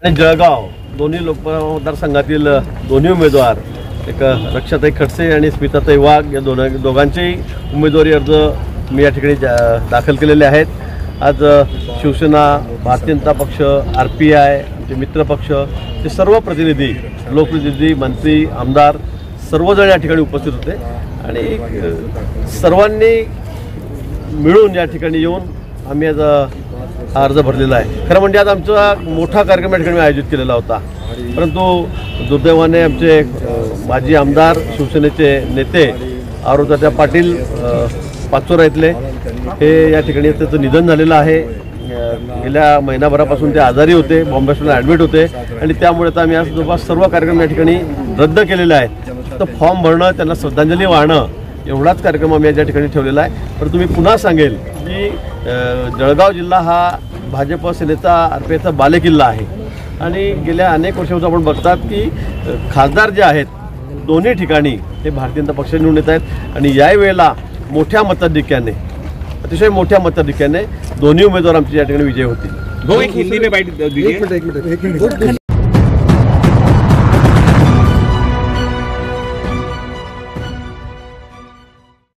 आणि जळगाव दोन्ही मतदारसंघातील दोन्ही उमेदवार एक रक्षाताई खडसे आणि स्मिताताई वाघ या दोघांचेही उमेदवारी अर्ज मी या ठिकाणी दाखल केलेले आहेत। आज शिवसेना, भारतीय जनता पक्ष, RPI, आमचे मित्र पक्ष, ते सर्व प्रतिनिधी, लोकप्रतिनिधी, मंत्री, आमदार सर्वजण या ठिकाणी उपस्थित होते आणि सर्वांनी मिळून या ठिकाणी येऊन आम्ही आज हा अर्ज भरलेला आहे। खरं म्हणजे आज आमचा मोठा कार्यक्रम या ठिकाणी आयोजित केलेला होता, परंतु दुर्दैवाने आमचे माजी आमदार, शिवसेनेचे नेते आरुतात्या पाटील पाचोरा इथले हे या ठिकाणी त्याचं निधन झालेलं आहे। गेल्या महिनाभरापासून ते आजारी होते, बॉम्बे हॉस्पिटलला ॲडमिट होते आणि त्यामुळे आता आम्ही आज जवळपास सर्व कार्यक्रम या ठिकाणी रद्द केलेले आहेत। तर फॉर्म भरणं, त्यांना श्रद्धांजली वाहणं एवढाच कार्यक्रम आम्ही या ठिकाणी ठेवलेला आहे। परंतु मी पुन्हा सांगेल की जळगाव जिल्हा हा भाजप सेनेचा, RPIचा बालेकिल्ला आहे आणि गेल्या अनेक वर्षापासून आपण बघतात की खासदार जे आहेत दोन्ही ठिकाणी हे भारतीय जनता पक्ष निवडून येत आहेत आणि यावेळेला मोठ्या मताधिक्याने, अतिशय मोठ्या मताधिक्याने दोन्ही उमेदवार आमचे या ठिकाणी विजय होतील। एक हिंदी में बाइट दीजिए।